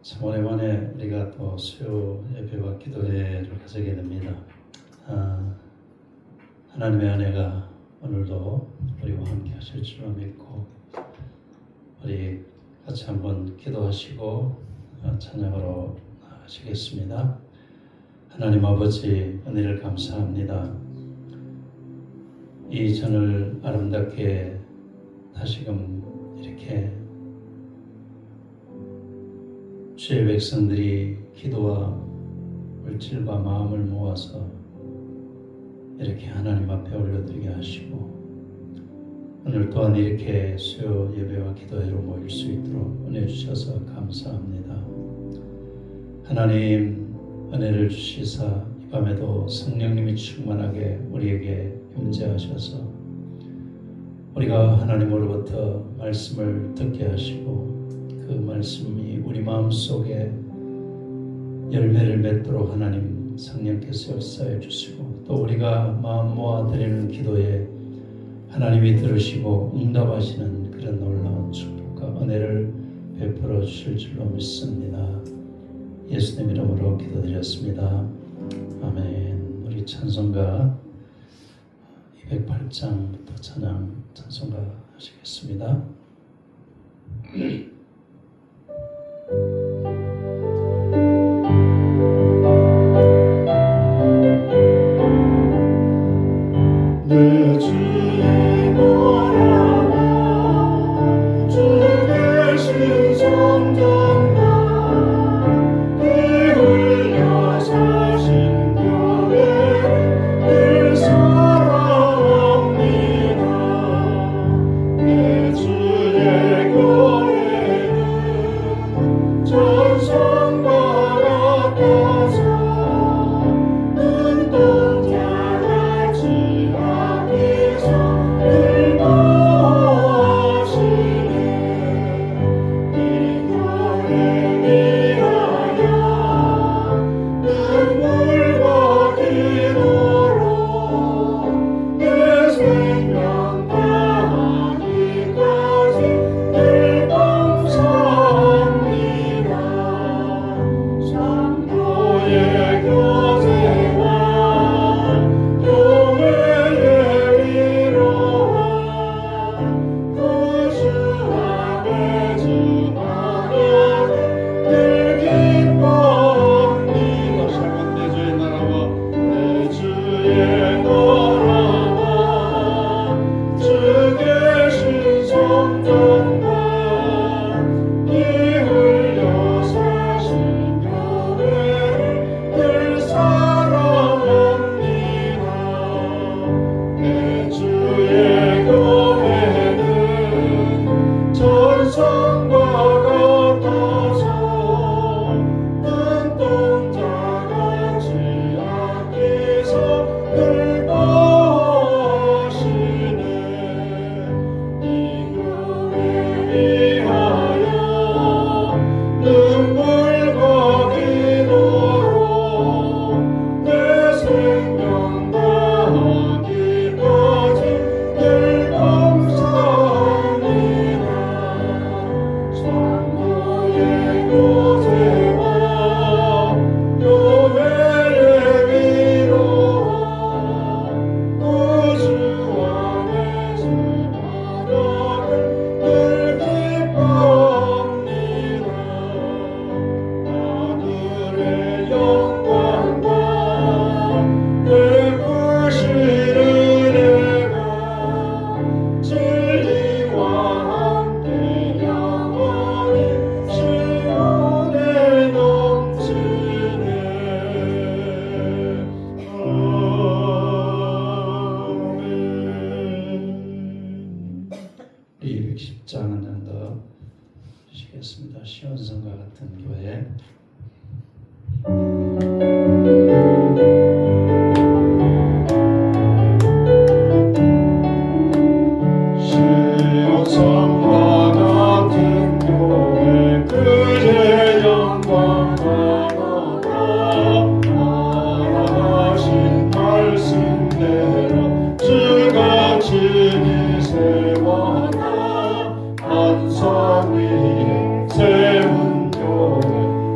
참 오랜만에 우리가 또 수요 예배와 기도회를 가지게 됩니다. 하나님의 은혜가 오늘도 우리와 함께 하실 줄로 믿고 우리 같이 한번 기도하시고 찬양으로 나가시겠습니다. 하나님 아버지 은혜를 감사합니다. 이 전을 아름답게 다시금 이렇게 주의 백성들이 기도와 물질과 마음을 모아서 이렇게 하나님 앞에 올려드리게 하시고 오늘 또한 이렇게 수요 예배와 기도회로 모일 수 있도록 은혜 주셔서 감사합니다. 하나님 은혜를 주시사 이 밤에도 성령님이 충만하게 우리에게 임재하셔서 우리가 하나님으로부터 말씀을 듣게 하시고 그 말씀이 우리 마음속에 열매를 맺도록 하나님 성령께서 역사해 주시고 또 우리가 마음 모아 드리는 기도에 하나님이 들으시고 응답하시는 그런 놀라운 축복과 은혜를 베풀어 주실 줄로 믿습니다. 예수님 이름으로 기도드렸습니다. 아멘. 우리 찬송가 208장부터 찬송가 하시겠습니다. 내 주의 나라와 주 계신 성전과 피 흘려 사신 교회를 늘 사랑합니다. 내 주의 교회는 전성과 같아서 눈동자같이 우리 210장 한 장 더 주시겠습니다. 시온성과 같은 교회. 시온성과 같은 교회 그의 영광 나눠가 하신 말씀대로 주가 친히 세워가 반석 위에 세운 교회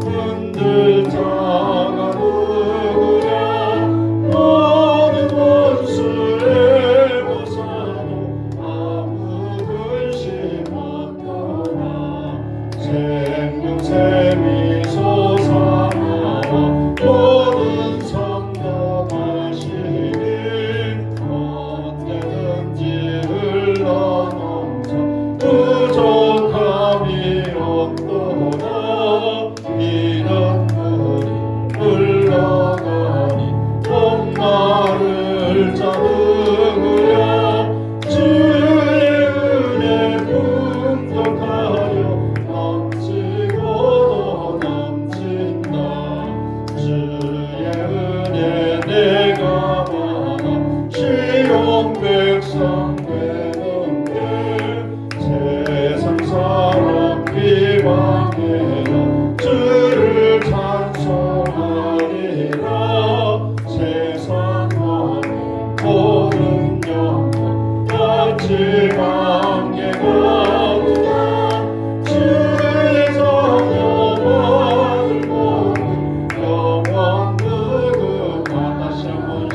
지방계가 주의 성령을 보는 영원 누구나 다시 한번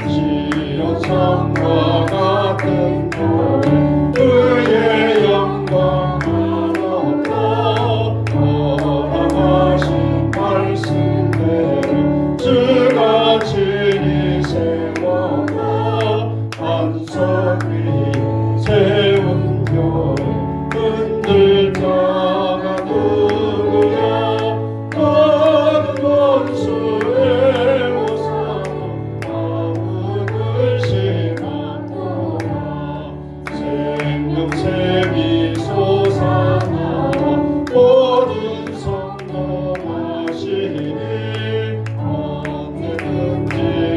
시온성과 같은 교회 그의 영광을 얻어 허락하신 말씀대로 주가 친히 세워가 반석 위에 세운 교회 흔들다가 누구야 모든 원수의 우상은 아무들 심었구나 생명샘이 솟아나라 모든 성공하시니 언제든지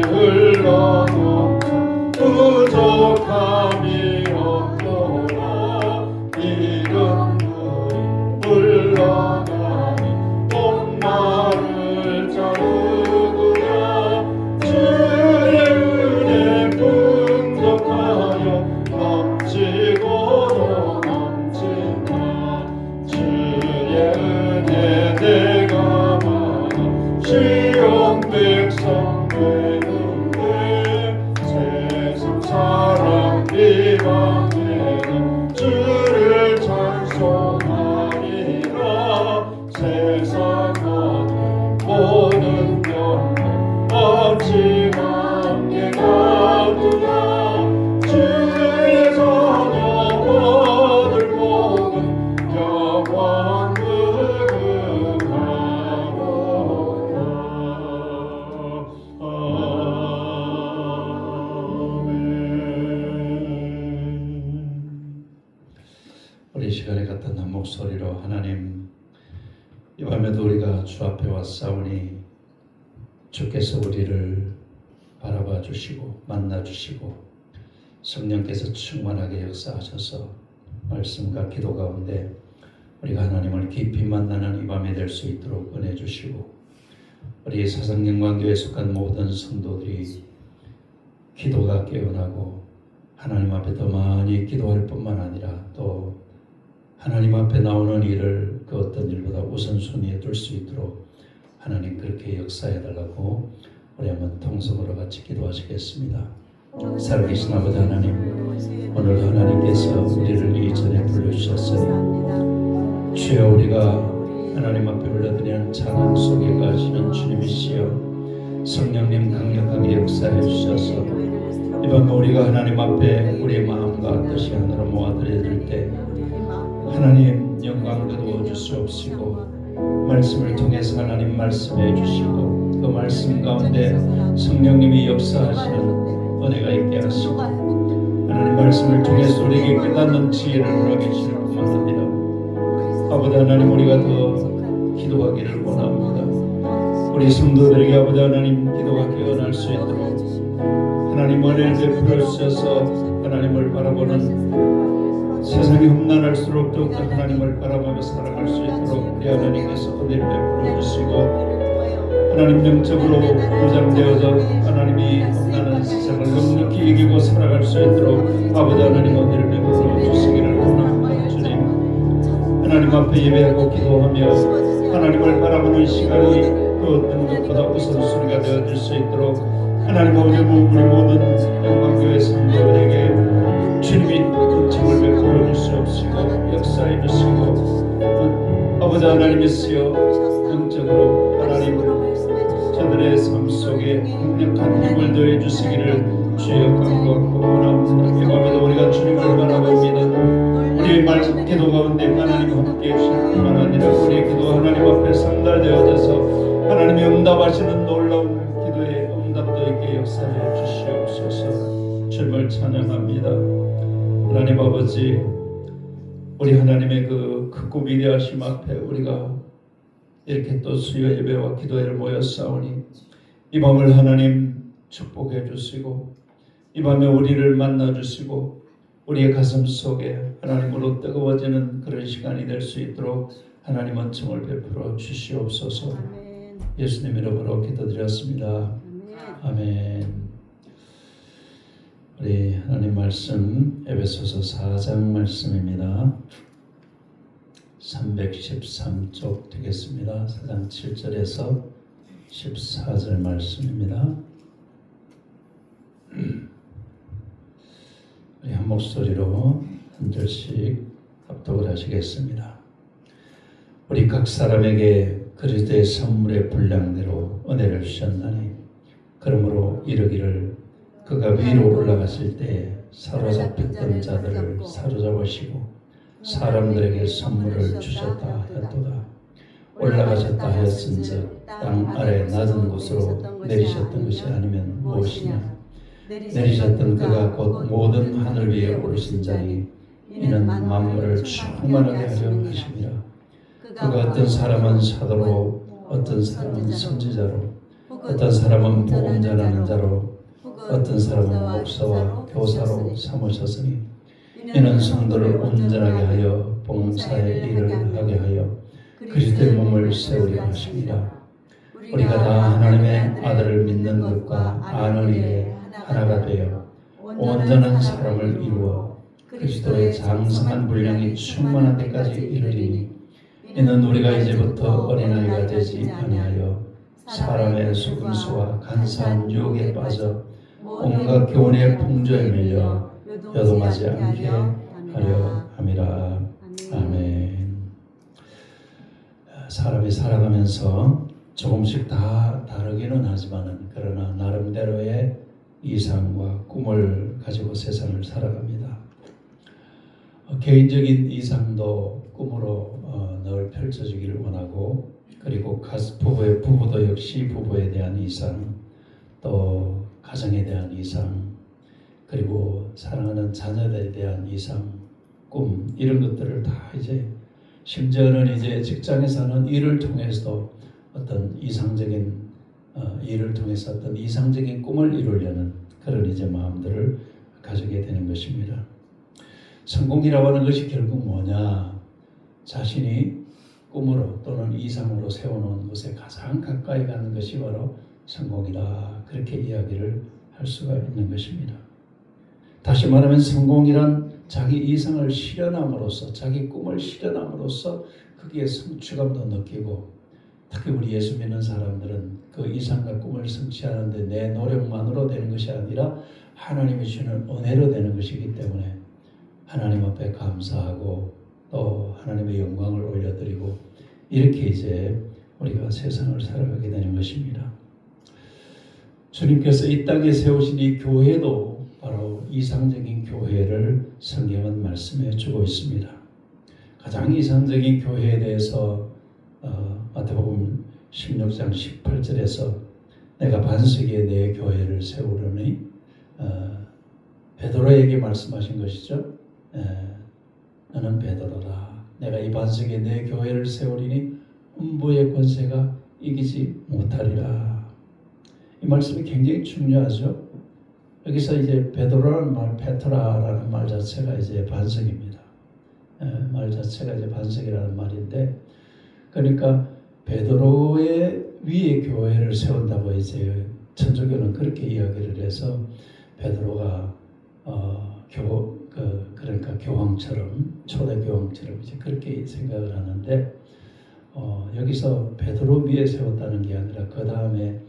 흘러넘쳐 부족함이 없도록 이른 물러가니 목마를 자르구나 주의 은혜 풍족하여 넘치고도 넘친다 주의 은혜 내가 많아 시온 백성 되는데 세상 사람 비방에는 주를 찬송하리라 세상 모든 영혼 어찌 관계가 두나 주의 선언을 보는 영원 우리 시간에 같은 한 목소리로 하나님 이 밤에도 우리가 주 앞에 왔사오니 주께서 우리를 바라봐 주시고 만나 주시고 성령께서 충만하게 역사하셔서 말씀과 기도 가운데 우리가 하나님을 깊이 만나는 이 밤이 될 수 있도록 은혜 주시고 우리 사상영광교회에 속한 모든 성도들이 기도가 깨어나고 하나님 앞에 더 많이 기도할 뿐만 아니라 또 하나님 앞에 나오는 일을 그 어떤 일보다 우선순위에 둘 수 있도록 하나님 그렇게 역사해달라고 우리 한번 통성으로 같이 기도하시겠습니다. 살아계신 아버지 하나님, 오늘도 하나님께서 우리를 이전에 불러주셨으니 주여 우리가 하나님 앞에 올려드리는 찬양 속에 가시는 주님이시여 성령님 강력하게 역사해 주셔서 이번 우리가 하나님 앞에 우리의 마음과 뜻이 하나로 모아드릴 때 하나님 영광 거두어 주시옵시고 말씀을 통해서 하나님 말씀해 주시고 그 말씀 가운데 성령님이 역사하시는 은혜가 있게 하시고 하나님 말씀을 통해서 우리에게 깨닫는 지혜를 허락해 주실 뿐만 아니라 아버지 하나님 우리가 더 기도하기를 원합니다. 우리 성도들에게 아버지 하나님 기도가 깨어날 수 있도록 하나님 은혜를 베풀어 주셔서 하나님을 바라보는 세상이 험난할수록 더욱 하나님을 바라보며 살아갈 수 있도록 우리 하나님께서 은혜를 베풀어 주시고 하나님 영적으로 무장되어서 하나님이 험난한 세상을 넉넉히 이기고 살아갈 수 있도록 아버지 하나님 은혜를 베풀어 주시기를 원합니다. 주님 하나님 앞에 예배하고 기도하며 하나님을 바라보는 시간이 그 어떤 것보다 우선순위가 되어질 수 있도록 하나님 아버지 우리 모든 영광교회 성도들에게 주님이 은총을 베풀어 주시옵시고 역사해 주시고 아버지 하나님이시여 영적으로 하나님 저들의 삶 속에 강력한 힘을 더해 주시기를 주여 간구하고 원합니다. 이 밤에도 우리가 주님을 바라봅니다. 우리의 말씀 기도 가운데 하나님 함께 해주실 뿐만 아니라 우리의 기도 하나님 앞에 상달되어져서 하나님의 응답하시는 놀라운 기도의 응답도 있게 역사해 주시옵소서. 주님을 찬양합니다. 하나님 아버지 우리 하나님의 그 크고 위대하심 앞에 우리가 이렇게 또 수요 예배와 기도회를 모였사오니 이 밤을 하나님 축복해 주시고 이 밤에 우리를 만나 주시고 우리의 가슴 속에 하나님으로 뜨거워지는 그런 시간이 될 수 있도록 하나님 은총을 베풀어 주시옵소서. 예수님 이름으로 기도드렸습니다. 아멘. 우리 하나님 말씀 에베소서 4장 말씀입니다. 313쪽 되겠습니다. 4장 7절에서 14절 말씀입니다. 우리 한 목소리로 한 절씩 합독을 하시겠습니다. 우리 각 사람에게 그리스도의 선물의 분량대로 은혜를 주셨나니 그러므로 이르기를 그가 위로 올라갔을 때 사로잡혔던 자들을 사로잡으시고 사람들에게 선물을 주셨다 하였도다. 올라가셨다 하였은즉 땅 아래 낮은 곳으로 내리셨던 것이 아니면 무엇이냐. 내리셨던 그가 곧 모든 하늘 위에 오르신 자니 이는 만물을 충만하게 하려 하심이라. 그가 어떤 사람은 사도로 어떤 사람은 선지자로 어떤 사람은 복음 전하는 자로 어떤 사람은 목사와 교사로 삼으셨으니 이는 성도를 온전하게 하여 봉사의 일을 하게 하여 그리스도의 몸을 세우려 하십니다. 우리가 다 하나님의 아들을 믿는 것과 아는 일에 하나가 되어 온전한 사람을 이루어 그리스도의 장성한 분량이 충만한 데까지 이르리니 이는 우리가 이제부터 어린아이가 되지 아니하여 사람의 속임수와 간사한 유혹에 빠져 온갖 교훈의 풍조에 밀려 여동하지 않게 하려 함이라. 아멘. 사람이 살아가면서 조금씩 다 다르기는 하지만 그러나 나름대로의 이상과 꿈을 가지고 세상을 살아갑니다. 개인적인 이상도 꿈으로 늘 펼쳐지기를 원하고 그리고 부부도 역시 부부에 대한 이상 또 가정에 대한 이상 그리고 사랑하는 자녀들에 대한 이상 꿈 이런 것들을 다 이제 심지어는 이제 직장에서는 일을 통해서도 어떤 이상적인 일을 통해서 어떤 이상적인 꿈을 이루려는 그런 이제 마음들을 가지게 되는 것입니다. 성공이라고 하는 것이 결국 뭐냐? 자신이 꿈으로 또는 이상으로 세워놓은 곳에 가장 가까이 가는 것이 바로 성공이다. 그렇게 이야기를 할 수가 있는 것입니다. 다시 말하면 성공이란 자기 이상을 실현함으로써 자기 꿈을 실현함으로써 거기에 성취감도 느끼고 특히 우리 예수 믿는 사람들은 그 이상과 꿈을 성취하는데 내 노력만으로 되는 것이 아니라 하나님이 주는 은혜로 되는 것이기 때문에 하나님 앞에 감사하고 또 하나님의 영광을 올려드리고 이렇게 이제 우리가 세상을 살아가게 되는 것입니다. 주님께서 이 땅에 세우신 이 교회도 바로 이상적인 교회를 성경은 말씀해 주고 있습니다. 가장 이상적인 교회에 대해서 마태복음 16장 18절에서 내가 반석에 내 교회를 세우려니 베드로에게 말씀하신 것이죠. 너는 베드로다. 내가 이 반석에 내 교회를 세우리니 음부의 권세가 이기지 못하리라. 이 말씀이 굉장히 중요하죠. 여기서 이제 베드로라는 말, 페트라라는 말 자체가 이제 반석입니다. 말 자체가 이제 반석이라는 말인데, 그러니까 베드로의 위에 교회를 세운다고 이제 천주교는 그렇게 이야기를 해서 베드로가 그러니까 교황처럼 초대 교황처럼 이제 그렇게 생각을 하는데 여기서 베드로 위에 세웠다는 게 아니라 그 다음에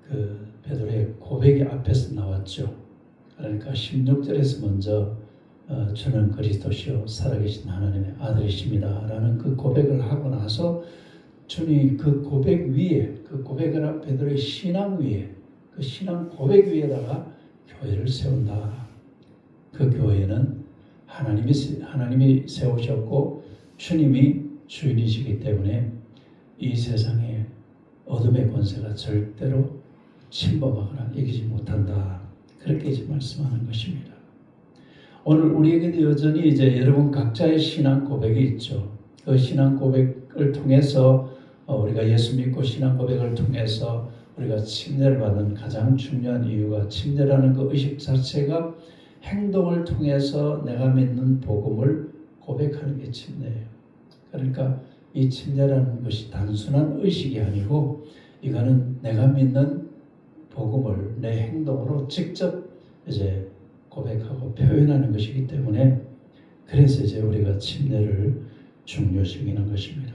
그 베드로의 고백이 앞에서 나왔죠. 그러니까 16절에서 먼저 주는 그리스도시요 살아계신 하나님의 아들이십니다 라는 그 고백을 하고 나서 주님 그 고백 위에 그 고백을 베드로의 신앙 위에 그 신앙 고백 위에다가 교회를 세운다. 그 교회는 하나님이 세우셨고 주님이 주인이시기 때문에 이 세상에 어둠의 권세가 절대로 침범하거나 이기지 못한다. 그렇게 이제 말씀하는 것입니다. 오늘 우리에게도 여전히 이제 여러분 각자의 신앙 고백이 있죠. 그 신앙 고백을 통해서 우리가 예수 믿고 신앙 고백을 통해서 우리가 침례를 받는 가장 중요한 이유가 침례라는 그 의식 자체가 행동을 통해서 내가 믿는 복음을 고백하는 게 침례예요. 그러니까 이 침례라는 것이 단순한 의식이 아니고 이거는 내가 믿는 복음을 내 행동으로 직접 이제 고백하고 표현하는 것이기 때문에 그래서 이제 우리가 침례를 중요시 여기는 것입니다.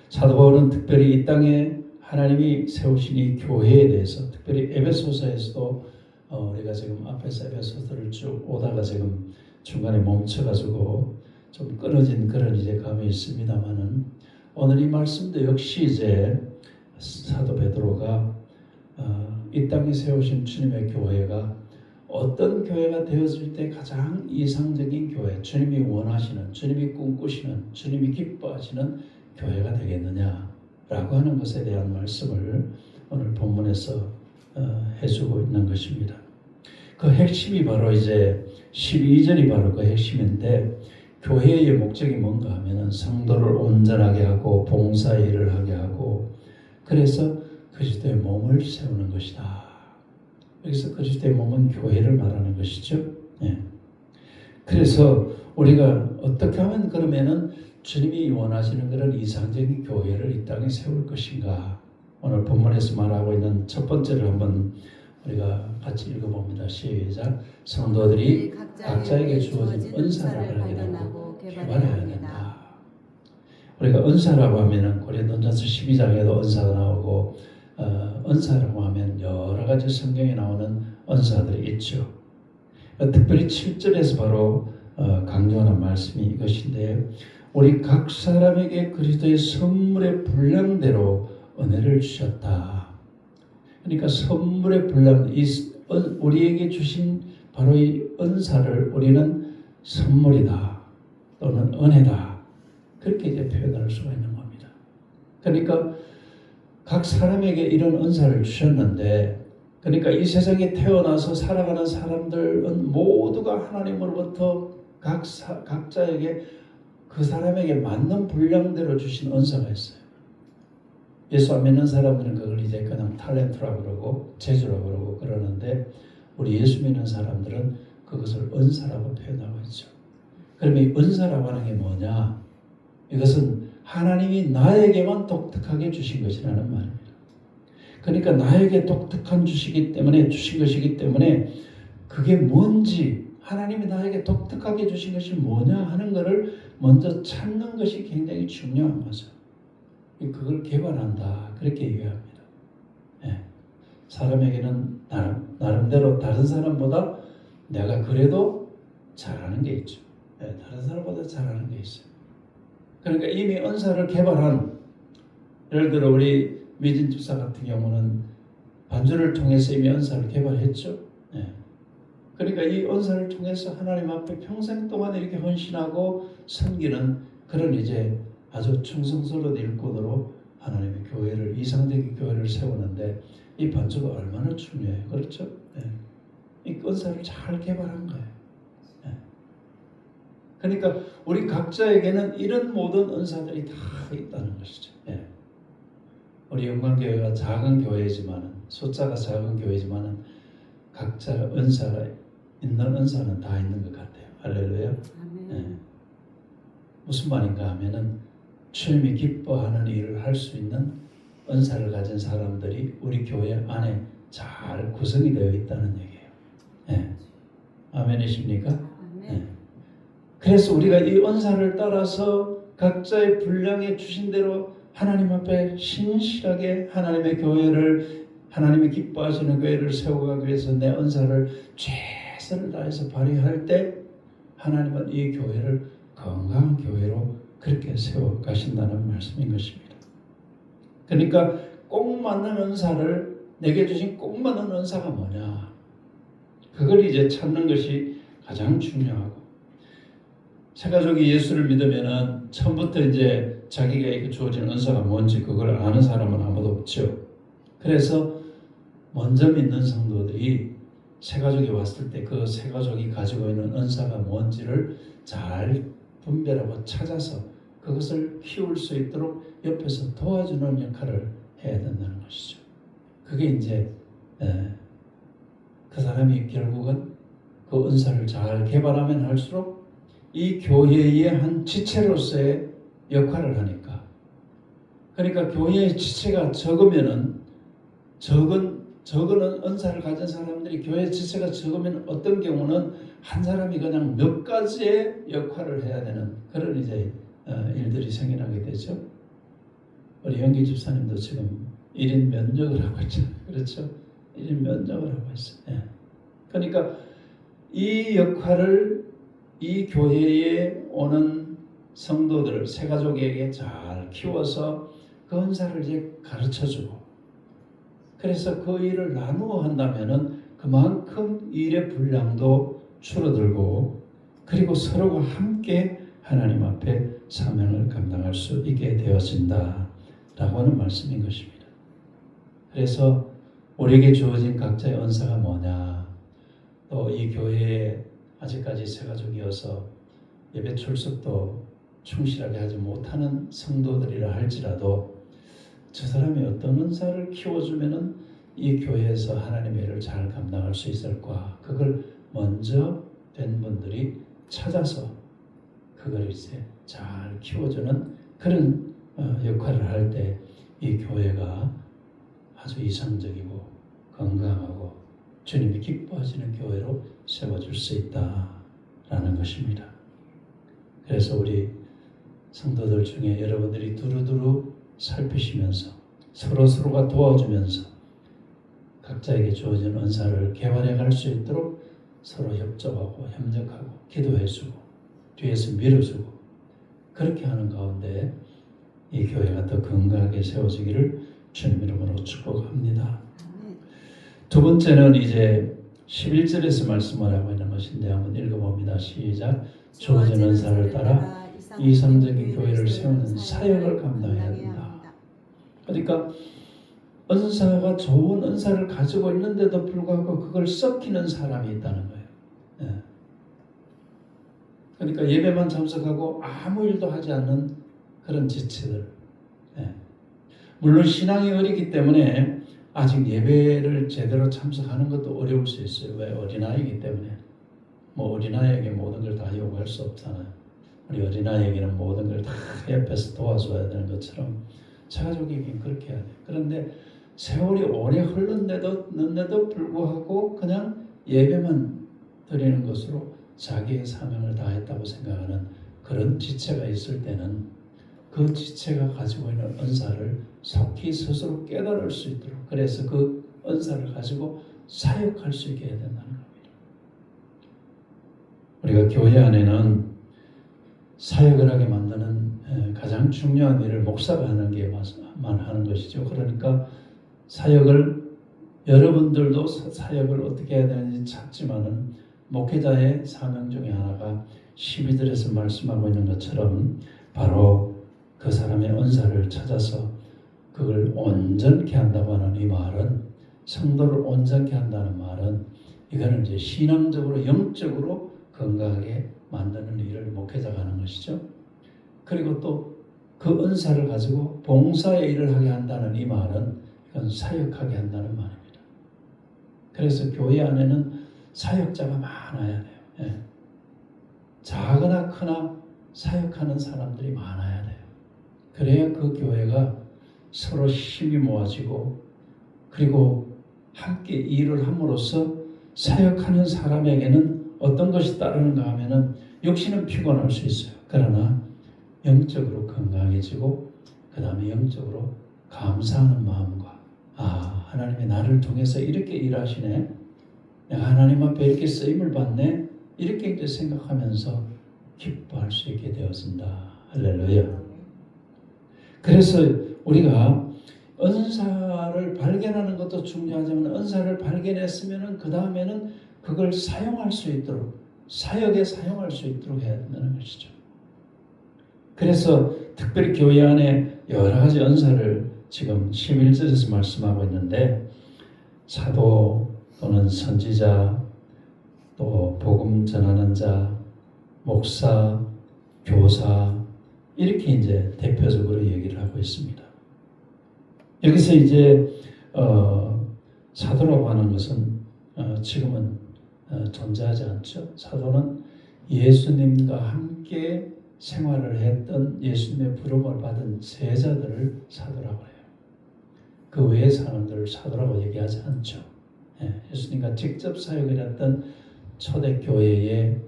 사도 바울은 특별히 이 땅에 하나님이 세우신 이 교회에 대해서 특별히 에베소서에서도 우리가 지금 앞에서 에베소서를 쭉 오다가 지금 중간에 멈춰가지고 좀 끊어진 그런 이제 감이 있습니다만은 오늘 이 말씀도 역시 이제 사도 베드로가 이 땅에 세우신 주님의 교회가 어떤 교회가 되었을 때 가장 이상적인 교회, 주님이 원하시는, 주님이 꿈꾸시는, 주님이 기뻐하시는 교회가 되겠느냐라고 하는 것에 대한 말씀을 오늘 본문에서 해주고 있는 것입니다. 그 핵심이 바로 이제 12절이 바로 그 핵심인데 교회의 목적이 뭔가 하면은 성도를 온전하게 하고 봉사일을 하게 하고 그래서 그리스도의 몸을 세우는 것이다. 여기서 그리스도의 몸은 교회를 말하는 것이죠. 예. 그래서 우리가 어떻게 하면 그러면은 주님이 원하시는 그런 이상적인 교회를 이 땅에 세울 것인가? 오늘 본문에서 말하고 있는 첫 번째를 한번 우리가 같이 읽어봅니다. 시작. 성도들이 각자에게 주어진 은사를 발견하고 개발해야 된다. 우리가 은사라고 하면은 고린도전서 12장에도 은사가 나오고 은사라고 하면 여러 가지 성경에 나오는 은사들이 있죠. 특별히 7절에서 바로 강조하는 말씀이 이것인데 우리 각 사람에게 그리스도의 선물의 분량대로 은혜를 주셨다. 그러니까 선물의 분량, 우리에게 주신 바로 이 은사를 우리는 선물이다 또는 은혜다 그렇게 이제 표현할 수가 있는 겁니다. 그러니까 각 사람에게 이런 은사를 주셨는데 그러니까 이 세상에 태어나서 살아가는 사람들은 모두가 하나님으로부터 각자에게 그 사람에게 맞는 분량대로 주신 은사가 있어요. 예수 안 믿는 사람들은 그걸 이제 그냥 탤런트라고 그러고 재주라고 그러고 그러는데 우리 예수 믿는 사람들은 그것을 은사라고 표현하고 있죠. 그러면 이 은사라고 하는 게 뭐냐? 이것은 하나님이 나에게만 독특하게 주신 것이라는 말입니다. 그러니까 나에게 독특한 주신 것이기 때문에 그게 뭔지 하나님이 나에게 독특하게 주신 것이 뭐냐 하는 것을 먼저 찾는 것이 굉장히 중요한 거죠. 그걸 개발한다 그렇게 얘기합니다. 예. 사람에게는 나름대로 다른 사람보다 내가 그래도 잘하는 게 있죠. 예. 다른 사람보다 잘하는 게 있어요. 그러니까 이미 은사를 개발한 예를 들어 우리 미진 집사 같은 경우는 반주를 통해서 이미 은사를 개발했죠. 예. 그러니까 이 은사를 통해서 하나님 앞에 평생 동안 이렇게 헌신하고 섬기는 그런 이제 아주 충성스러운 일꾼으로 하나님의 교회를 이상적인 교회를 세우는데 이 반주가 얼마나 중요해요. 그렇죠? 예. 이 은사를 잘 개발한 거예요. 예. 그러니까 우리 각자에게는 이런 모든 은사들이 다 있다는 것이죠. 예. 우리 영광교회가 작은 교회지만은 숫자가 작은 교회지만은 각자 은사가 있는 은사는 다 있는 것 같아요. 할렐루야. 예. 무슨 말인가 하면은 주님이 기뻐하는 일을 할 수 있는 은사를 가진 사람들이 우리 교회 안에 잘 구성이 되어 있다는 얘기예요. 예. 아멘이십니까? 예. 그래서 우리가 이 은사를 따라서 각자의 분량에 주신 대로 하나님 앞에 신실하게 하나님의 교회를 하나님이 기뻐하시는 교회를 세워가기 위해서 내 은사를 최선을 다해서 발휘할 때 하나님은 이 교회를 건강한 교회로 그렇게 세워 가신다는 말씀인 것입니다. 그러니까 꼭 맞는 은사를 내게 주신 꼭 맞는 은사가 뭐냐? 그걸 이제 찾는 것이 가장 중요하고 새가족이 예수를 믿으면은 처음부터 이제 자기가 주어진 은사가 뭔지 그걸 아는 사람은 아무도 없죠. 그래서 먼저 믿는 성도들이 새가족이 왔을 때 그 새가족이 가지고 있는 은사가 뭔지를 잘 분별하고 찾아서 그것을 키울 수 있도록 옆에서 도와주는 역할을 해야 된다는 것이죠. 그게 이제 그 사람이 결국은 그 은사를 잘 개발하면 할수록 이 교회의 한 지체로서의 역할을 하니까 그러니까 교회의 지체가 적으면은 적은 적은 은사를 가진 사람들이 교회 지체가 적으면 어떤 경우는 한 사람이 그냥 몇 가지의 역할을 해야 되는 그런 이제 일들이 생겨나게 되죠. 우리 영기 집사님도 지금 1인 면역을 하고 있잖아요. 그렇죠? 1인 면역을 하고 있어요. 예. 그러니까 이 역할을 이 교회에 오는 성도들, 새가족에게 잘 키워서 그 은사를 이제 가르쳐주고, 그래서 그 일을 나누어 한다면은 그만큼 일의 분량도 줄어들고, 그리고 서로가 함께 하나님 앞에 사명을 감당할 수 있게 되어진다라고 하는 말씀인 것입니다. 그래서 우리에게 주어진 각자의 은사가 뭐냐, 또 이 교회에 아직까지 새가족이어서 예배 출석도 충실하게 하지 못하는 성도들이라 할지라도 저 사람이 어떤 은사를 키워주면은 이 교회에서 하나님의 일을 잘 감당할 수 있을까, 그걸 먼저 된 분들이 찾아서 그걸 이제 잘 키워주는 그런 역할을 할 때 이 교회가 아주 이상적이고 건강하고 주님이 기뻐하시는 교회로 세워질 수 있다라는 것입니다. 그래서 우리 성도들 중에 여러분들이 두루두루 살피시면서 서로가 도와주면서 각자에게 주어진 은사를 개발해 갈 수 있도록 서로 협조하고 협력하고 기도해주고 뒤에서 밀어주고 그렇게 하는 가운데 이 교회가 더 건강하게 세워지기를 주님 이름으로 축복합니다. 두 번째는 이제 11절에서 말씀을 하고 있는 것인데 한번 읽어봅니다. 시작. 주어진 은사를 따라 이상적인 교회를 세우는 사역을 감당해야 된다. 그러니까 은사가 좋은 은사를 가지고 있는데도 불구하고 그걸 썩히는 사람이 있다는 거예요. 예. 그러니까 예배만 참석하고 아무 일도 하지 않는 그런 지체들. 예. 물론 신앙이 어리기 때문에 아직 예배를 제대로 참석하는 것도 어려울 수 있어요. 왜? 어린아이이기 때문에. 뭐 어린아이에게 모든 걸 다 요구할 수 없잖아요. 우리 어린아이에게는 모든 걸 다 옆에서 도와줘야 되는 것처럼 새가족에게는 그렇게 해야 돼요. 그런데 세월이 오래 흘렀는데도 불구하고 그냥 예배만 드리는 것으로 자기의 사명을 다했다고 생각하는 그런 지체가 있을 때는 그 지체가 가지고 있는 은사를 속히 스스로 깨달을 수 있도록, 그래서 그 은사를 가지고 사역할 수 있게 해야 된다는 겁니다. 우리가 교회 안에는 사역을 하게 만드는 가장 중요한 일을 목사가 하는 게만 하는 것이죠. 그러니까 사역을 여러분들도 사역을 어떻게 해야 되는지 찾지만은 목회자의 사명 중에 하나가 12절에서 말씀하고 있는 것처럼 바로 그 사람의 은사를 찾아서 그걸 온전케 한다고 하는 이 말은, 성도를 온전케 한다는 말은 이거는 이제 신앙적으로 영적으로 건강하게 만드는 일을 목회자가 하는 것이죠. 그리고 또 그 은사를 가지고 봉사의 일을 하게 한다는 이 말은 이건 사역하게 한다는 말입니다. 그래서 교회 안에는 사역자가 많아야 돼요. 예. 작으나 크나 사역하는 사람들이 많아야 돼요. 그래야 그 교회가 서로 힘이 모아지고, 그리고 함께 일을 함으로써 사역하는 사람에게는 어떤 것이 따르는가 하면은 육신은 피곤할 수 있어요. 그러나 영적으로 건강해지고 그 다음에 영적으로 감사하는 마음과 하나님이 나를 통해서 이렇게 일하시네, 내가 하나님 앞에 이렇게 쓰임을 받네, 이렇게 이제 생각하면서 기뻐할 수 있게 되어진다. 할렐루야. 그래서 우리가 은사를 발견하는 것도 중요하지만 은사를 발견했으면 그 다음에는 그걸 사용할 수 있도록, 사역에 사용할 수 있도록 해야 된다는 것이죠. 그래서 특별히 교회 안에 여러 가지 은사를 지금 11절에서 말씀하고 있는데, 사도 또는 선지자, 또 복음 전하는 자, 목사, 교사, 이렇게 이제 대표적으로 얘기를 하고 있습니다. 여기서 이제 사도라고 하는 것은 지금은 존재하지 않죠. 사도는 예수님과 함께 생활을 했던, 예수님의 부름을 받은 제자들을 사도라고 해요. 그 외의 사람들을 사도라고 얘기하지 않죠. 예수님과 직접 사역을 했던 초대교회에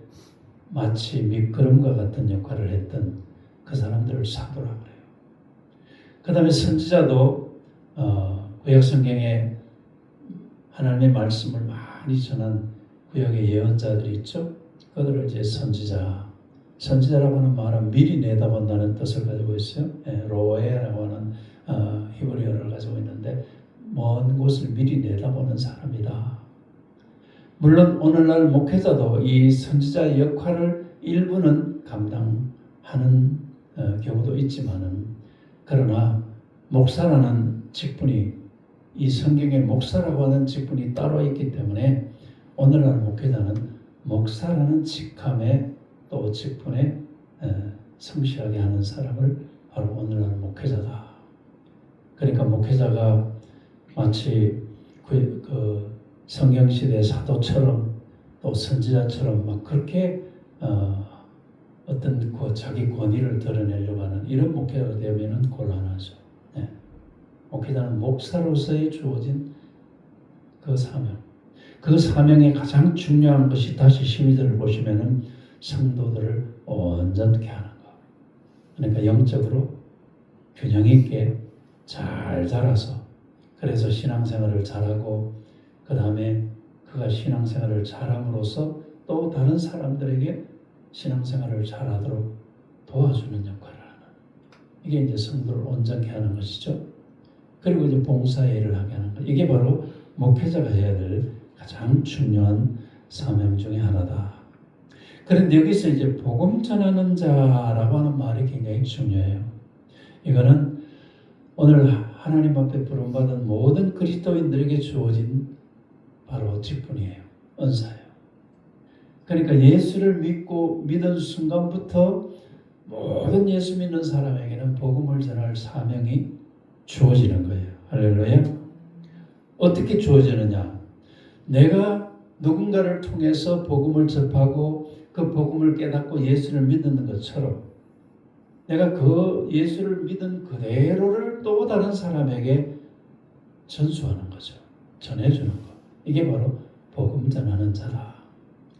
마치 밑거름과 같은 역할을 했던 그 사람들을 사도라고 그래요. 그 다음에 선지자도 구약성경에 하나님의 말씀을 많이 전한 구약의 예언자들이 있죠. 그들을 이제 선지자라고 하는 말은 미리 내다본다는 뜻을 가지고 있어요. 로에라고 하는 히브리어를 가지고 있는데 먼 곳을 미리 내다보는 사람이다. 물론 오늘날 목회자도 이 선지자의 역할을 일부는 감당하는 경우도 있지만은, 그러나 목사라는 직분이, 이 성경의 목사라고 하는 직분이 따로 있기 때문에 오늘날 목회자는 목사라는 직함에 또 직분에 성실하게 하는 사람을 바로 오늘날 목회자다. 그러니까 목회자가 마치 그 성경시대 사도처럼 또 선지자처럼 막 그렇게 어떤 그 자기 권위를 드러내려고 하는 이런 목회자가 되면 곤란하죠. 목회자는 목사로서의 주어진 그 사명, 그 사명의 가장 중요한 것이 다시 12절을 보시면은 성도들을 온전케 하는 것. 그러니까 영적으로 균형 있게 잘 자라서, 그래서 신앙생활을 잘하고, 그 다음에 그가 신앙생활을 잘함으로써 또 다른 사람들에게 신앙생활을 잘하도록 도와주는 역할을 하는, 이게 이제 성도를 온전케 하는 것이죠. 그리고 이제 봉사일을 하게 하는 것, 이게 바로 목회자가 해야 될 가장 중요한 사명 중에 하나다. 그런데 여기서 이제 복음 전하는 자라고 하는 말이 굉장히 중요해요. 이거는 오늘 하나님 앞에 부름받은 모든 그리스도인들에게 주어진 바로 직분이에요. 은사예요. 그러니까 예수를 믿은 순간부터 모든 예수 믿는 사람에게는 복음을 전할 사명이 주어지는 거예요. 할렐루야. 어떻게 주어지느냐? 내가 누군가를 통해서 복음을 접하고 그 복음을 깨닫고 예수를 믿는 것처럼 내가 그 예수를 믿은 그대로를 또 다른 사람에게 전수하는 거죠. 전해주는 것. 이게 바로 복음 전하는 자다.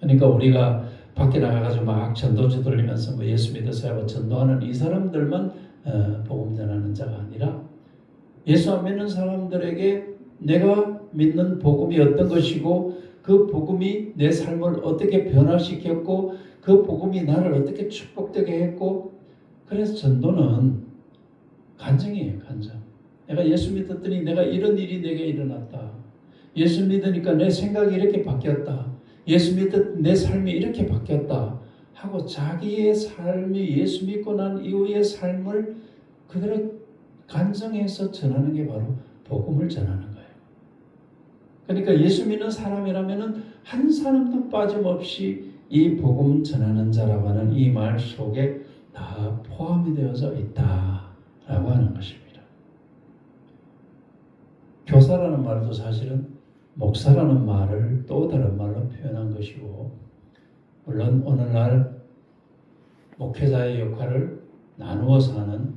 그러니까 우리가 밖에 나가가지고 막 전도지 돌리면서 뭐 예수 믿으세요 하고 전도하는 이 사람들만 복음 전하는 자가 아니라, 예수 안 믿는 사람들에게 내가 믿는 복음이 어떤 것이고 그 복음이 내 삶을 어떻게 변화시켰고 그 복음이 나를 어떻게 축복되게 했고, 그래서 전도는 간증이에요. 간증. 내가 예수 믿었더니 내가 이런 일이 내게 일어났다. 예수 믿으니까 내 생각이 이렇게 바뀌었다. 예수 믿었더니 내 삶이 이렇게 바뀌었다 하고 자기의 삶이 예수 믿고 난 이후의 삶을 그대로 간증해서 전하는 게 바로 복음을 전하는 거예요. 그러니까 예수 믿는 사람이라면은 한 사람도 빠짐없이 이 복음 전하는 자라고 하는 이 말 속에 다 포함이 되어져 있다라고 하는 것입니다. 교사라는 말도 사실은 목사라는 말을 또 다른 말로 표현한 것이고, 물론 오늘날 목회자의 역할을 나누어서 하는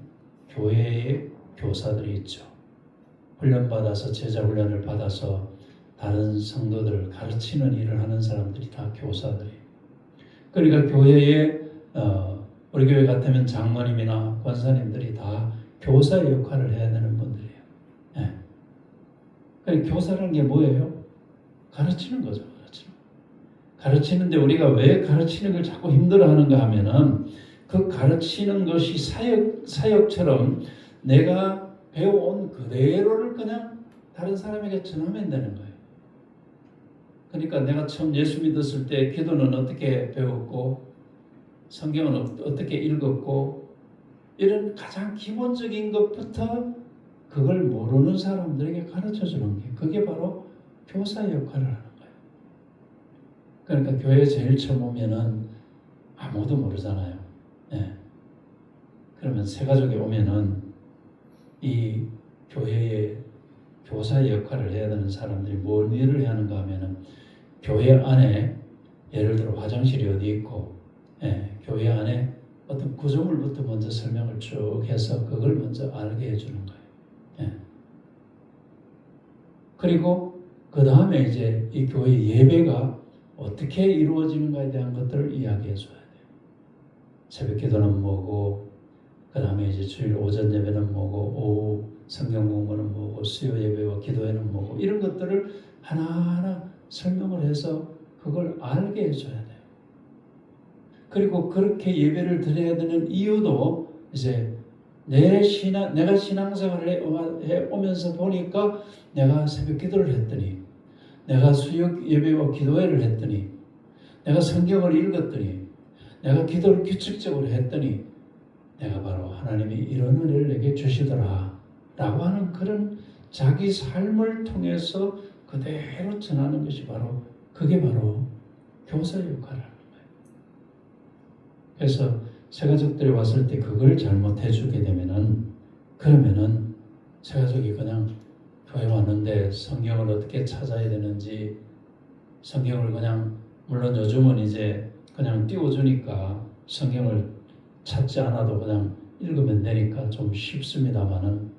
교회의 교사들이 있죠. 훈련받아서 제자 훈련을 받아서 다른 성도들을 가르치는 일을 하는 사람들이 다 교사들이에요. 그러니까 교회에 우리 교회 같으면 장로님이나 권사님들이 다 교사의 역할을 해야 되는 분들이에요. 그러니까 교사라는 게 뭐예요? 가르치는 거죠. 가르치는데 우리가 왜 가르치는 걸 자꾸 힘들어하는가 하면은 그 가르치는 것이 사역처럼 내가 배워온 그대로를 그냥 다른 사람에게 전하면 되는 거예요. 그러니까 내가 처음 예수 믿었을 때 기도는 어떻게 배웠고 성경은 어떻게 읽었고 이런 가장 기본적인 것부터 그걸 모르는 사람들에게 가르쳐주는 게, 그게 바로 교사의 역할을 하는 거예요. 그러니까 교회 제일 처음 오면은 아무도 모르잖아요. 그러면 새가족에 오면은 이 교회의 교사의 역할을 해야 되는 사람들이 뭘 일을 해야 하는가 하면은, 교회 안에 예를 들어 화장실이 어디 있고, 교회 안에 어떤 구조물부터 먼저 설명을 쭉 해서 그걸 먼저 알게 해주는 거예요. 그리고 그 다음에 이제 이 교회 예배가 어떻게 이루어지는가에 대한 것들을 이야기해 줘야 돼요. 새벽 기도는 뭐고, 그 다음에 이제 주일 오전 예배는 뭐고, 오후 성경 공부는 뭐고, 수요 예배와 기도회는 뭐고, 이런 것들을 하나하나 설명을 해서 그걸 알게 해줘야 돼요. 그리고 그렇게 예배를 드려야 되는 이유도 이제 내가 신앙생활을 해 오면서 보니까 내가 새벽 기도를 했더니, 내가 수요 예배와 기도회를 했더니, 내가 성경을 읽었더니, 내가 기도를 규칙적으로 했더니 내가 바로 하나님이 이런 은혜를 내게 주시더라 라고 하는 그런 자기 삶을 통해서 그대로 전하는 것이 그게 바로 교사 역할을 하는 거예요. 그래서 새가족들이 왔을 때 그걸 잘못해 주게 그러면은 새가족이 그냥 교회 왔는데 성경을 어떻게 찾아야 되는지, 성경을 그냥, 물론 요즘은 이제 그냥 띄워주니까 성경을 찾지 않아도 그냥 읽으면 되니까 좀 쉽습니다만은,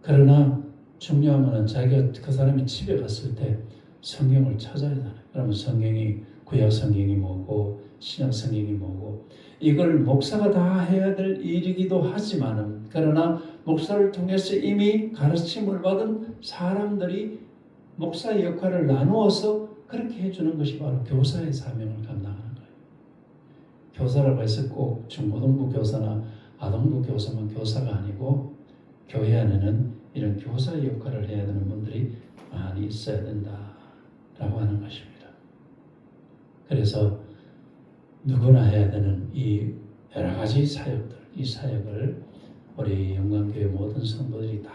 그러나 중요한 것은 자기가 그 사람이 집에 갔을 때 성경을 찾아야 되잖아요. 그러면 성경이 구약 성경이 뭐고 신약 성경이 뭐고, 이걸 목사가 다 해야 될 일이기도 하지만은, 그러나 목사를 통해서 이미 가르침을 받은 사람들이 목사의 역할을 나누어서 그렇게 해주는 것이 바로 교사의 사명을 감당하는 거예요. 교사라고 해서 꼭 중고등부 교사나 아동부 교사만 교사가 아니고, 교회 안에는 이런 교사의 역할을 해야 되는 분들이 많이 있어야 된다라고 하는 것입니다. 그래서 누구나 해야 되는 이 여러 가지 사역들, 이 사역을 우리 영광교회 모든 성도들이 다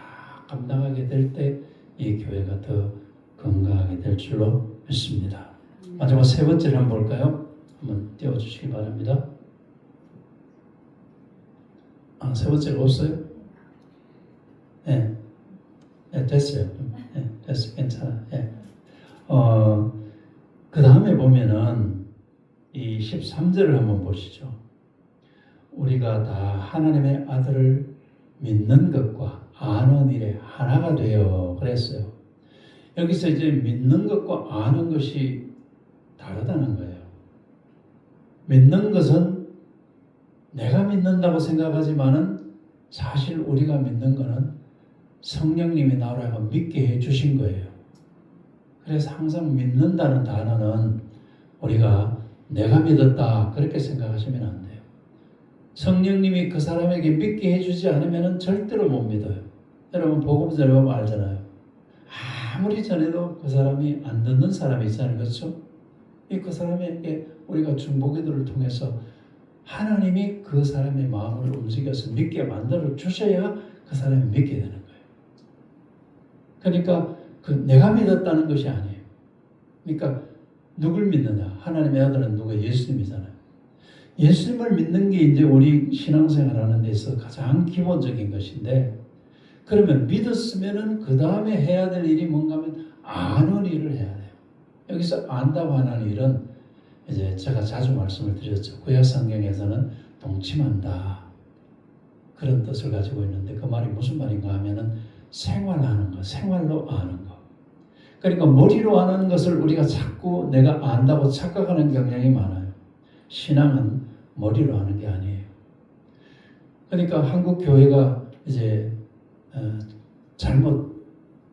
감당하게 될 때 이 교회가 더 건강하게 될 줄로 믿습니다. 마지막 세 번째를 한번 볼까요? 한번 띄워주시기 바랍니다. 세 번째가 없어요? 네, 됐어요. 네, 됐어요. 괜찮아. 네. 그 다음에 보면은 이 13절을 한번 보시죠. 우리가 다 하나님의 아들을 믿는 것과 아는 일에 하나가 되어 그랬어요. 여기서 이제 믿는 것과 아는 것이 다르다는 거예요. 믿는 것은 내가 믿는다고 생각하지만은 사실 우리가 믿는 것은 성령님이 나라고 믿게 해주신 거예요. 그래서 항상 믿는다는 단어는 우리가 내가 믿었다 그렇게 생각하시면 안 돼요. 성령님이 그 사람에게 믿게 해주지 않으면 절대로 못 믿어요. 여러분 복음 전하면 알잖아요. 아무리 전해도 그 사람이 안 듣는 사람이 있잖아요. 그렇죠? 그 사람에게 우리가 중보기도를 통해서 하나님이 그 사람의 마음을 움직여서 믿게 만들어 주셔야 그 사람이 믿게 되는 거예요. 그러니까 내가 믿었다는 것이 아니에요. 그러니까 누굴 믿느냐? 하나님의 아들은 누구? 예수님이잖아요. 예수님을 믿는 게 이제 우리 신앙생활 하는 데 있어서 가장 기본적인 것인데, 그러면 믿었으면은 그 다음에 해야 될 일이 뭔가 하면 아는 일을 해야 돼요. 여기서 안다고 하는 일은 이제 제가 자주 말씀을 드렸죠. 구약 성경에서는 동침한다 그런 뜻을 가지고 있는데, 그 말이 무슨 말인가 하면은 생활하는 거, 생활로 아는 거. 그러니까 머리로 아는 것을 우리가 자꾸 내가 안다고 착각하는 경향이 많아요. 신앙은 머리로 아는 게 아니에요. 그러니까 한국 교회가 이제 잘못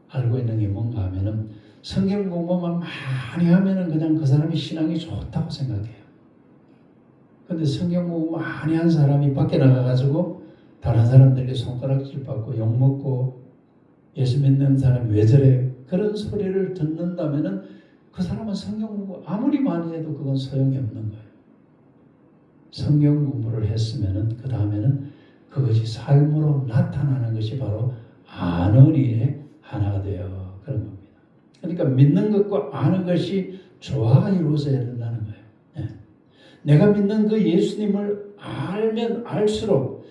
알고 있는 게 뭔가 하면은 성경 공부만 많이 하면은 그냥 그 사람이 신앙이 좋다고 생각해요. 근데 성경 공부 많이 한 사람이 밖에 나가가지고 다른 사람들에게 손가락질 받고 욕먹고 예수 믿는 사람이 왜 저래? 그런 소리를 듣는다면은 그 사람은 성경 공부 아무리 많이 해도 그건 소용이 없는 거예요. 성경 공부를 했으면은 그 다음에는 그것이 삶으로 나타나는 것이 바로 아는 일의 하나가 되어 그런 겁니다. 그러니까 믿는 것과 아는 것이 조화가 이루어져야 된다는 거예요. 네. 내가 믿는 그 예수님을 알면 알수록,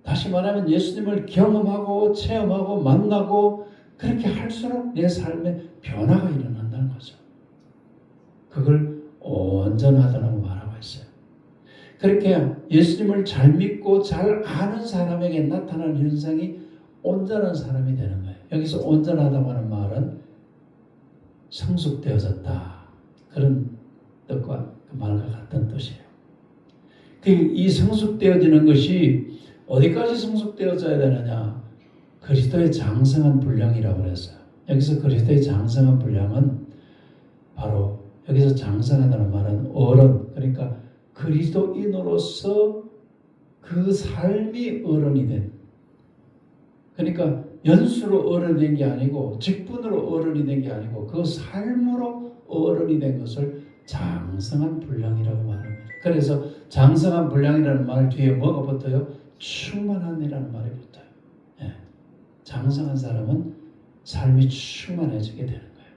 다시 말하면 예수님을 경험하고 체험하고 만나고 그렇게 할수록 내 삶에 변화가 일어난다는 거죠. 그걸 온전하다고 말하고 있어요. 그렇게 예수님을 잘 믿고 잘 아는 사람에게 나타나는 현상이 온전한 사람이 되는 거예요. 여기서 온전하다고 하는 말은 성숙되어졌다. 그런 뜻과 그 말과 같은 뜻이에요. 이 성숙되어지는 것이 어디까지 성숙되어져야 되느냐? 그리스도의 장성한 분량이라고 그랬어요. 여기서 그리스도의 장성한 분량은 바로 여기서 장성하다는 말은 어른, 그러니까 그리스도인으로서 그 삶이 어른이 된, 그러니까 연수로 어른이 된 게 아니고 직분으로 어른이 된 게 아니고 그 삶으로 어른이 된 것을 장성한 분량이라고 말합니다. 그래서 장성한 분량이라는 말 뒤에 뭐가 붙어요? 충만함이라는 말이 붙어요. 예. 장성한 사람은 삶이 충만해지게 되는 거예요.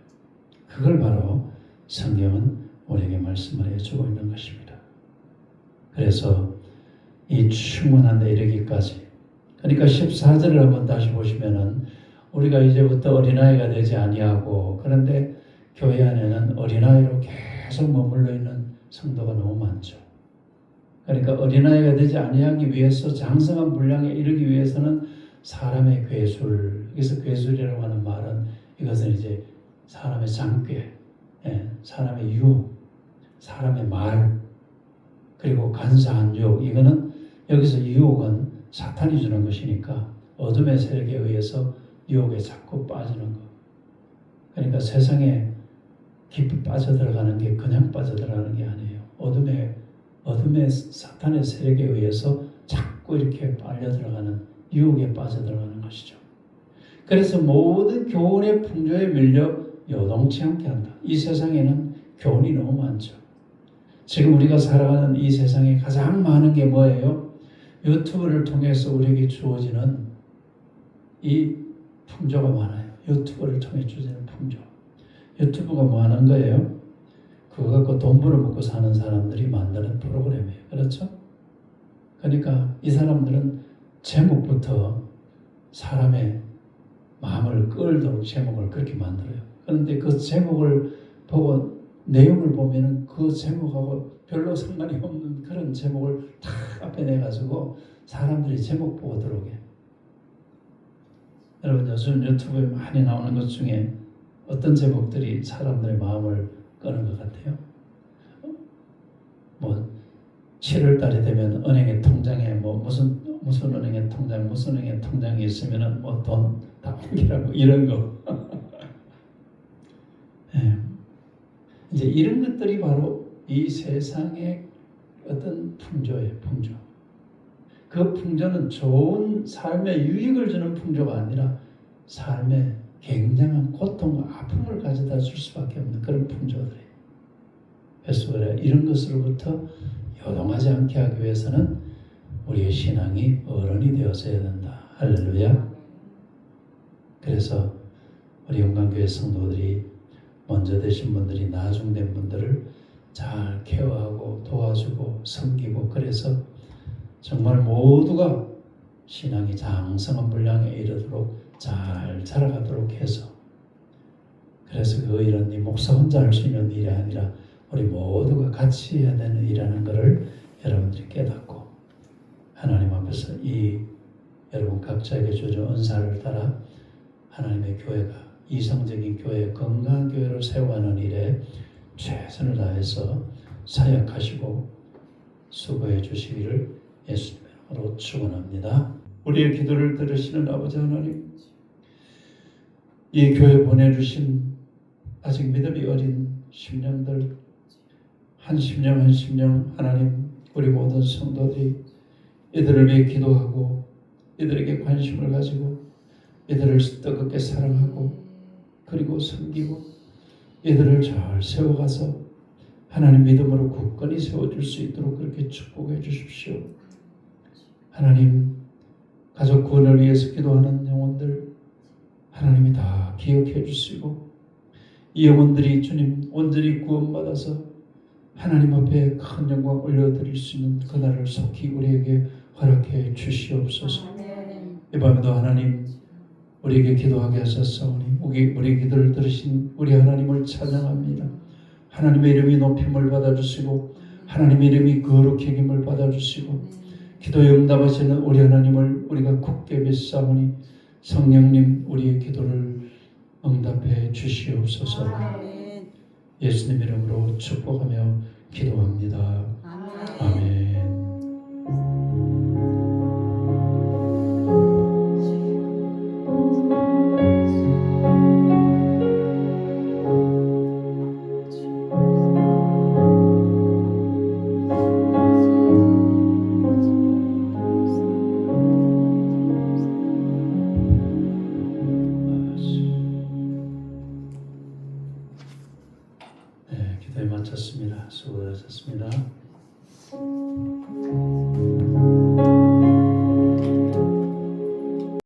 그걸 바로 성경은 우리에게 말씀을 해주고 있는 것입니다. 그래서 이 충만한 데 이르기까지, 그러니까 14절을 한번 다시 보시면은 우리가 이제부터 어린아이가 되지 아니하고, 그런데 교회 안에는 어린아이로 계속 머물러 있는 성도가 너무 많죠. 그러니까 어린아이가 되지 아니하기 위해서 장성한 분량에 이르기 위해서는 사람의 괴술, 여기서 괴술이라고 하는 말은 이것은 이제 사람의 장괴, 사람의 유혹, 사람의 말, 그리고 간사한 유혹, 이거는 여기서 유혹은 사탄이 주는 것이니까 어둠의 세력에 의해서 유혹에 자꾸 빠지는 것. 그러니까 세상에 깊이 빠져들어가는 게 그냥 빠져들어가는 게 아니에요. 어둠의 사탄의 세력에 의해서 자꾸 이렇게 빨려들어가는, 유혹에 빠져들어가는 것이죠. 그래서 모든 교훈의 풍조에 밀려 요동치 않게 한다. 이 세상에는 교훈이 너무 많죠. 지금 우리가 살아가는 이 세상에 가장 많은 게 뭐예요? 유튜브를 통해서 우리에게 주어지는 이 풍조가 많아요. 유튜브를 통해 주어지는 풍조. 유튜브가 뭐 하는 거예요? 그거 갖고 돈 벌어먹고 사는 사람들이 만드는 프로그램이에요. 그렇죠? 그러니까 이 사람들은 제목부터 사람의 마음을 끌도록 제목을 그렇게 만들어요. 그런데 그 제목을 보고 내용을 보면은 그 제목하고 별로 상관이 없는 그런 제목을 다 앞에 내가지고 사람들이 제목 보고 들어오게. 여러분 요즘 유튜브에 많이 나오는 것 중에 어떤 제목들이 사람들의 마음을 끄는 것 같아요? 뭐 7월 달이 되면 은행의 통장에 뭐 무슨 은행의 통장, 무슨 은행의 통장이 있으면은 뭐 돈 다 옮기라고 이런 거. 네. 이제 이런 것들이 바로 이 세상의 어떤 풍조예요, 풍조. 그 풍조는 좋은 삶의 유익을 주는 풍조가 아니라 삶에 굉장한 고통과 아픔을 가져다 줄 수밖에 없는 그런 풍조들이에요. 그래서 그래 이런 것으로부터 요동하지 않게 하기 위해서는 우리의 신앙이 어른이 되어져야 된다. 할렐루야. 그래서 우리 영광교회 성도들이 먼저 되신 분들이 나중된 분들을 잘 케어하고 도와주고 섬기고, 그래서 정말 모두가 신앙이 장성한 분량에 이르도록 잘 자라가도록 해서, 그래서 그 일은 네 목사 혼자 할 수 있는 일이 아니라 우리 모두가 같이 해야 되는 일이라는 것을 여러분들이 깨닫고 하나님 앞에서 이 여러분 각자에게 주어진 은사를 따라 하나님의 교회가 이성적인 교회, 건강한 교회를 세워가는 일에 최선을 다해서 사역하시고 수고해 주시기를 예수님으로 축원합니다. 우리의 기도를 들으시는 아버지 하나님, 이 교회 보내주신 아직 믿음이 어린 심령들, 한 심령 한 심령 하나님, 우리 모든 성도들이 이들을 위해 기도하고 이들에게 관심을 가지고 이들을 뜨겁게 사랑하고 그리고 섬기고 이들을 잘 세워가서 하나님 믿음으로 굳건히 세워줄 수 있도록 그렇게 축복해 주십시오. 하나님, 가족 구원을 위해서 기도하는 영혼들 하나님이 다 기억해 주시고 이 영혼들이 주님 온전히 구원받아서 하나님 앞에 큰 영광 올려드릴 수 있는 그날을 속히 우리에게 허락해 주시옵소서. 이 밤에도 하나님 우리에게 기도하게 하셨사오니 우리 기도를 들으신 우리 하나님을 찬양합니다. 하나님의 이름이 높임을 받아주시고 하나님의 이름이 거룩히 여김을 받아주시고 기도에 응답하시는 우리 하나님을 우리가 굳게 믿사오니 성령님 우리의 기도를 응답해 주시옵소서. 아멘. 예수님 이름으로 축복하며 기도합니다. 아멘. 아멘. 네, 기도에 마쳤습니다. 수고하셨습니다.